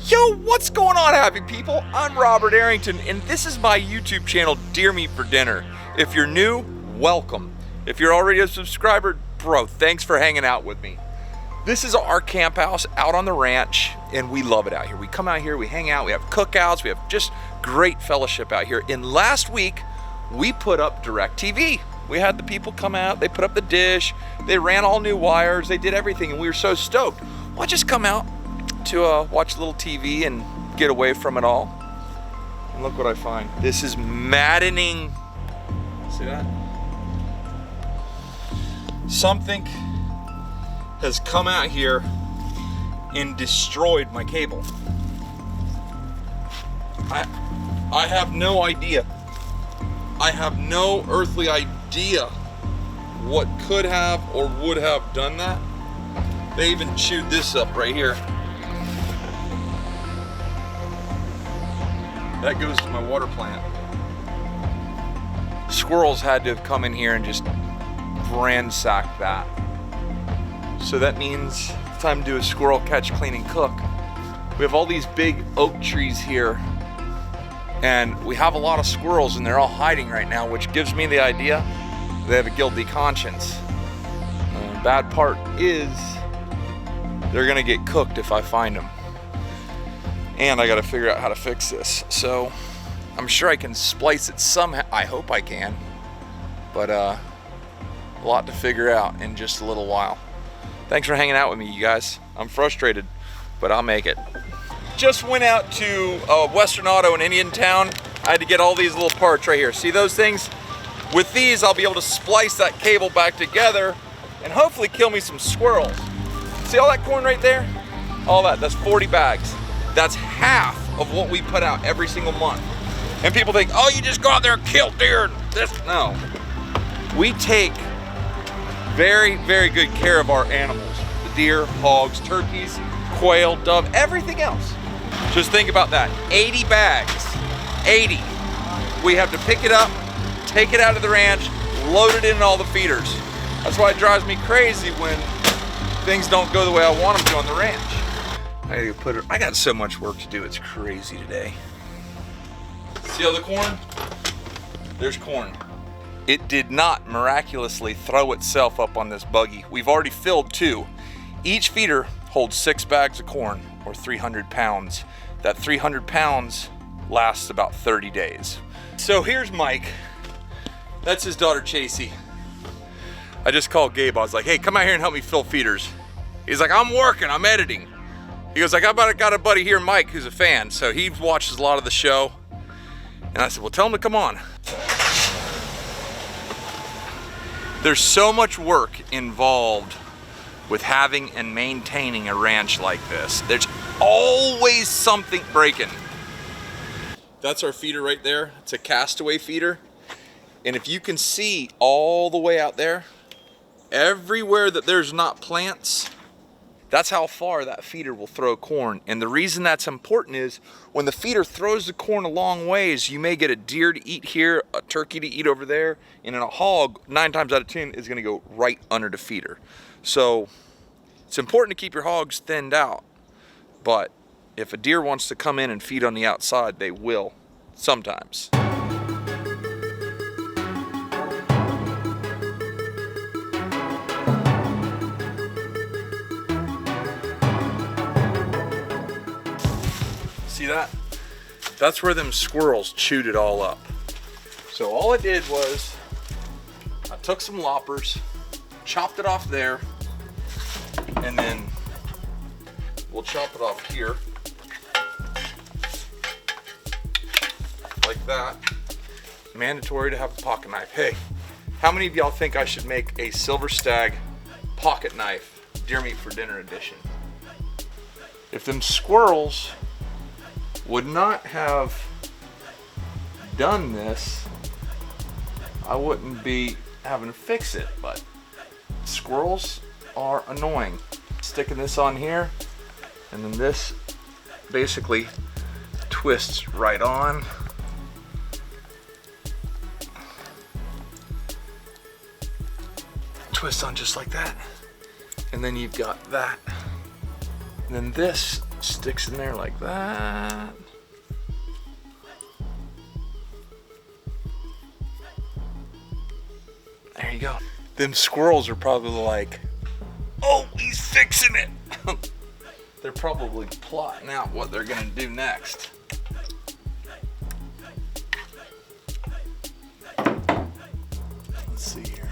Yo, what's going on, happy people? I'm Robert Arrington, and this is my YouTube channel, Deer Meat for Dinner. If you're new, welcome. If you're already a subscriber, bro, thanks for hanging out with me. This is our camp house out on the ranch, and we love it out here. We come out here, we hang out, we have cookouts, we have just great fellowship out here. And last week, we put up DirecTV. We had the people come out, they put up the dish, they ran all new wires, they did everything, and we were so stoked. Why just come out to watch a little TV and get away from it all? And look what I find. This is maddening. See that? Something has come out here and destroyed my cable. I have no idea. I have no earthly idea what could have or would have done that. They even chewed this up right here. That goes to my water plant. Squirrels had to have come in here and just ransacked that. So that means it's time to do a squirrel catch, clean, and cook. We have all these big oak trees here, and we have a lot of squirrels, and they're all hiding right now, which gives me the idea they have a guilty conscience. The bad part is they're gonna get cooked if I find them. And I gotta figure out how to fix this. So I'm sure I can splice it somehow. I hope I can. But a lot to figure out in just a little while. Thanks for hanging out with me, you guys. I'm frustrated, but I'll make it. Just went out to Western Auto in Indiantown. I had to get all these little parts right here. See those things? With these, I'll be able to splice that cable back together and hopefully kill me some squirrels. See all that corn right there? All that's 40 bags. That's half of what we put out every single month. And people think, oh, you just go out there and kill deer. No. We take very, very good care of our animals. The deer, hogs, turkeys, quail, dove, everything else. Just think about that. 80 bags, 80. We have to pick it up, take it out of the ranch, load it in all the feeders. That's why it drives me crazy when things don't go the way I want them to on the ranch. I got so much work to do, it's crazy today. See all the corn? There's corn. It did not miraculously throw itself up on this buggy. We've already filled 2. Each feeder holds 6 bags of corn, or 300 pounds. That 300 pounds lasts about 30 days. So here's Mike. That's his daughter, Chasey. I just called Gabe. I was like, hey, come out here and help me fill feeders. He's like, I'm working, I'm editing. He goes, I got a buddy here, Mike, who's a fan. So he watches a lot of the show. And I said, well, tell him to come on. There's so much work involved with having and maintaining a ranch like this. There's always something breaking. That's our feeder right there. It's a Castaway Feeder. And if you can see all the way out there, everywhere that there's not plants, that's how far that feeder will throw corn. And the reason that's important is when the feeder throws the corn a long ways, you may get a deer to eat here, a turkey to eat over there, and then a hog, 9 times out of 10, is gonna go right under the feeder. So it's important to keep your hogs thinned out, but if a deer wants to come in and feed on the outside, they will, sometimes. See that? That's where them squirrels chewed it all up. So all I did was I took some loppers, chopped it off there, and then we'll chop it off here like that. Mandatory to have a pocket knife. Hey, how many of y'all think I should make a Silver Stag pocket knife, Deer Meat for Dinner edition? If them squirrels would not have done this, I wouldn't be having to fix it, but squirrels are annoying. Sticking this on here, and then this basically twists right on. Twists on just like that. And then you've got that. And then this Sticks in there like that. There you go. Them squirrels are probably like, oh, he's fixing it. They're probably plotting out what they're gonna do next. Let's see here.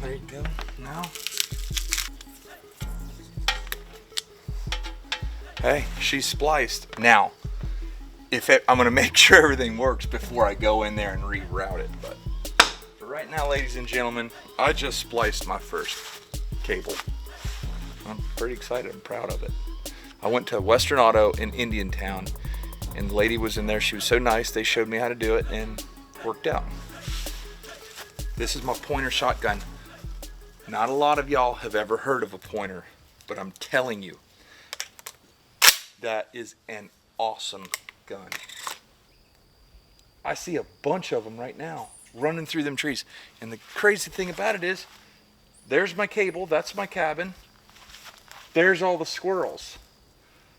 There you go. Now, hey, she's spliced. Now, I'm gonna make sure everything works before I go in there and reroute it. But for right now, ladies and gentlemen, I just spliced my first cable. I'm pretty excited and proud of it. I went to Western Auto in Indiantown, and the lady was in there. She was so nice. They showed me how to do it, and it worked out. This is my pointer shotgun. Not a lot of y'all have ever heard of a pointer, but I'm telling you, that is an awesome gun. I see a bunch of them right now running through them trees. And the crazy thing about it is, there's my cable, that's my cabin. There's all the squirrels.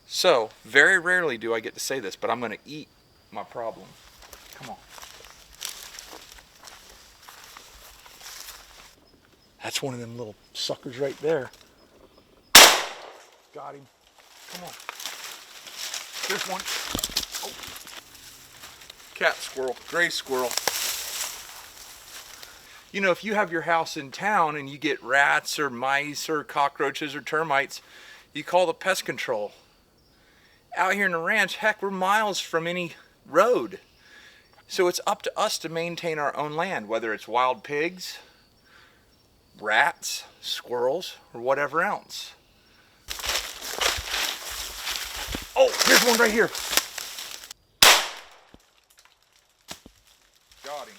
So, very rarely do I get to say this, but I'm gonna eat my problem. Come on. That's one of them little suckers right there. Got him. Come on. There's one. Oh. Cat squirrel, gray squirrel. You know, if you have your house in town and you get rats or mice or cockroaches or termites, you call the pest control. Out here in the ranch, heck, we're miles from any road. So it's up to us to maintain our own land, whether it's wild pigs, rats, squirrels, or whatever else. Oh, here's one right here. Got him.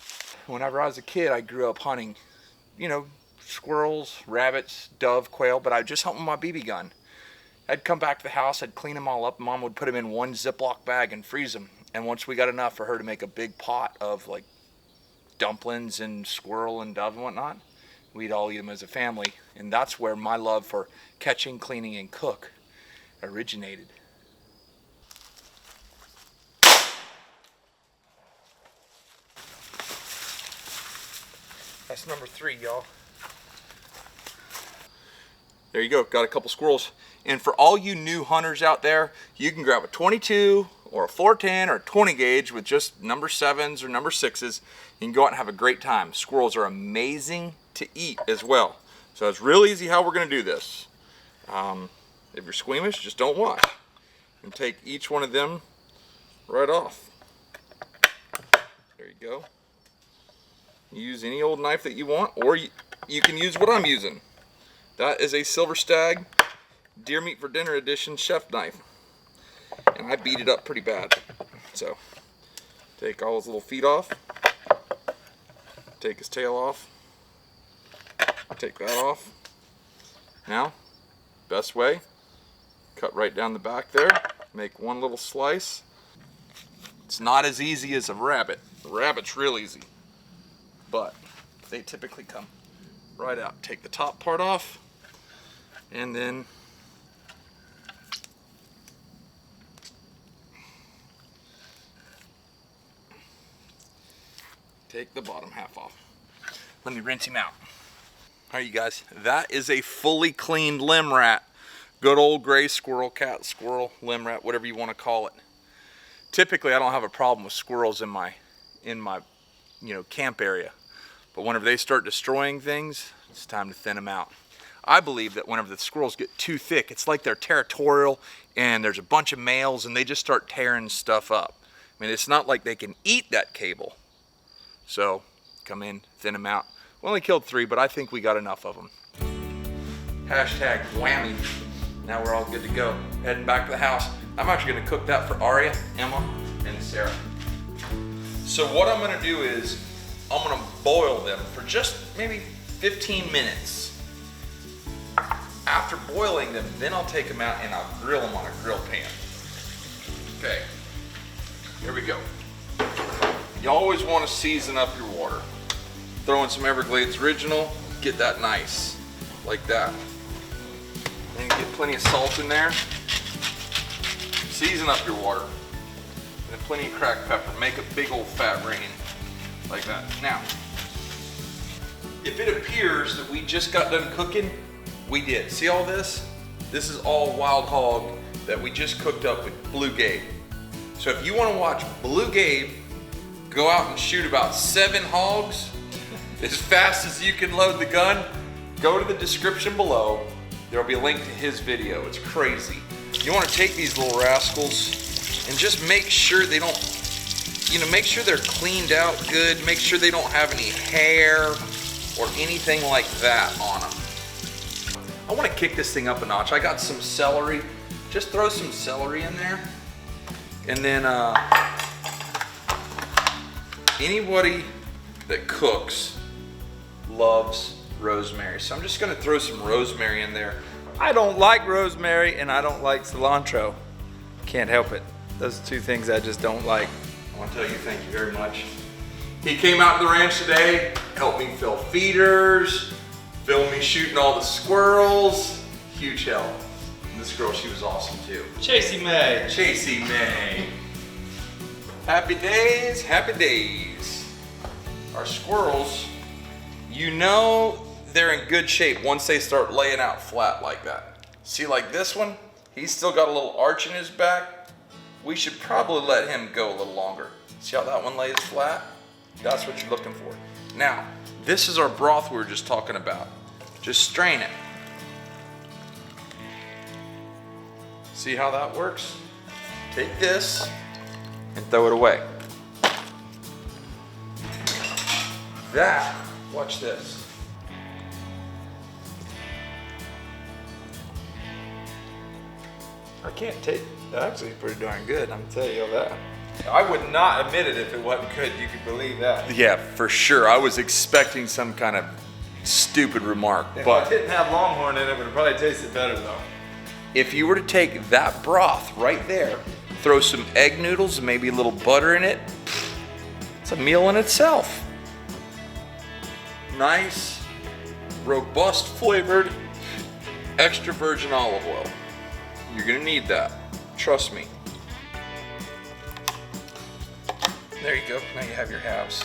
Whenever I was a kid, I grew up hunting, you know, squirrels, rabbits, dove, quail, but I would just hunt with my BB gun. I'd come back to the house, I'd clean them all up, Mom would put them in one Ziploc bag and freeze them. And once we got enough for her to make a big pot of like dumplings and squirrel and dove and whatnot, we'd all eat them as a family. And that's where my love for catching, cleaning, and cook originated. That's number 3, y'all. There you go, got a couple squirrels. And for all you new hunters out there, you can grab a 22 or a 410 or a 20 gauge with just number 7s or number 6s. You can go out and have a great time. Squirrels are amazing to eat as well. So it's real easy how we're gonna do this. If you're squeamish, just don't watch. And take each one of them right off. There you go. Use any old knife that you want, or you can use what I'm using. That is a Silver Stag Deer Meat for Dinner Edition chef knife. And I beat it up pretty bad. So, take all his little feet off. Take his tail off. Take that off. Now, best way, cut right down the back there. Make one little slice. It's not as easy as a rabbit. The rabbit's real easy. But they typically come right out. Take the top part off, and then take the bottom half off. Let me rinse him out. All right, you guys, that is a fully cleaned limb rat. Good old gray squirrel, cat squirrel, limb rat, whatever you want to call it. Typically, I don't have a problem with squirrels in my camp area. But whenever they start destroying things, it's time to thin them out. I believe that whenever the squirrels get too thick, it's like they're territorial and there's a bunch of males and they just start tearing stuff up. I mean, it's not like they can eat that cable. So, come in, thin them out. We only killed 3, but I think we got enough of them. Hashtag whammy. Now we're all good to go. Heading back to the house. I'm actually gonna cook that for Aria, Emma, and Sarah. So what I'm gonna do is, I'm gonna boil them for just maybe 15 minutes. After boiling them, then I'll take them out and I'll grill them on a grill pan. Okay. Here we go. You always want to season up your water. Throw in some Everglades Original, get that nice, like that. And get plenty of salt in there. Season up your water. And then plenty of cracked pepper. Make a big old fat rain, like that. Now, if it appears that we just got done cooking, we did. See all this? This is all wild hog that we just cooked up with Blue Gabe. So if you want to watch Blue Gabe go out and shoot about 7 hogs as fast as you can load the gun, go to the description below. There'll be a link to his video. It's crazy. You want to take these little rascals and just make sure they don't, make sure they're cleaned out good. Make sure they don't have any hair or anything like that on them. I want to kick this thing up a notch. I got some celery. Just throw some celery in there. And then anybody that cooks loves rosemary. So I'm just gonna throw some rosemary in there. I don't like rosemary and I don't like cilantro. Can't help it. Those are 2 things I just don't like. I want to tell you thank you very much. He came out to the ranch today, helped me fill feeders, filmed me shooting all the squirrels. Huge help. And this girl, she was awesome too. Chasey May. Chasey May. Happy days, happy days. Our squirrels, they're in good shape once they start laying out flat like that. See, like this one, he's still got a little arch in his back. We should probably let him go a little longer. See how that one lays flat? That's what you're looking for. Now, this is our broth we were just talking about. Just strain it. See how that works? Take this and throw it away. That, watch this. I can't take, actually pretty darn good, I'm telling you that. I would not admit it if it wasn't good. You can believe that. Yeah, for sure. I was expecting some kind of stupid remark, If but I didn't have Longhorn in it, it would probably tasted better though. if you were to take that broth right there, throw some egg noodles and maybe a little butter in it, it's a meal in itself. Nice, robust flavored, extra virgin olive oil. You're gonna need that, trust me. There you go, now you have your halves.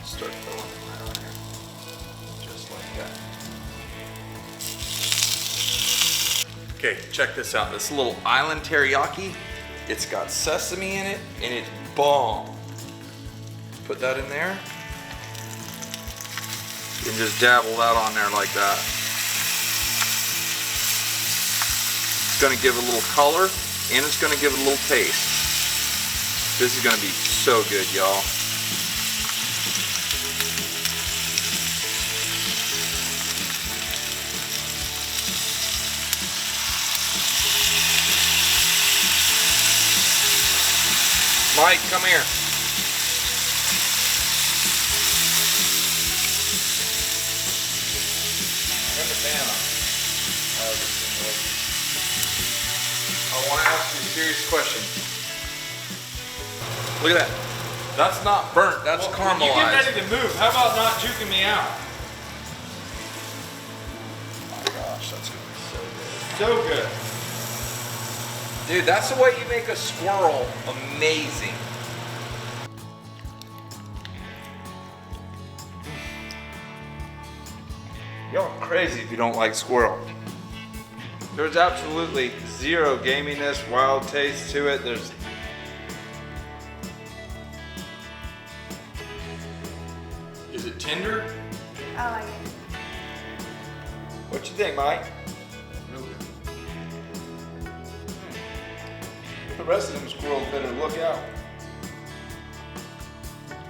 Start throwing them right on here, just like that. Okay, check this out. This little island teriyaki, it's got sesame in it and it's bomb. Put that in there and just dabble that on there like that. It's gonna give a little color and it's gonna give it a little taste. This is gonna be so good, y'all. Mike, come here. Turn the fan on. I want to ask you a serious question. Look at that. That's not burnt, that's When you caramelized. get ready to move, how about not juking me out? Oh my gosh, that's gonna be so good. So good. Dude, that's the way you make a squirrel amazing. Y'all are crazy if you don't like squirrel. There's absolutely zero gaminess, wild taste to it. Is it tender? I like it. What you think, Mike? The rest of them squirrels better look out.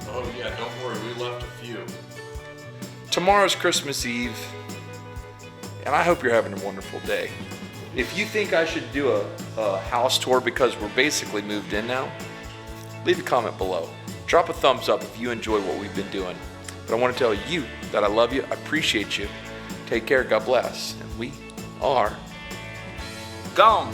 Oh yeah, don't worry, we left a few. Tomorrow's Christmas Eve, and I hope you're having a wonderful day. If you think I should do a house tour because we're basically moved in now, leave a comment below. Drop a thumbs up if you enjoy what we've been doing. But I want to tell you that I love you, I appreciate you. Take care, God bless, and we are gone.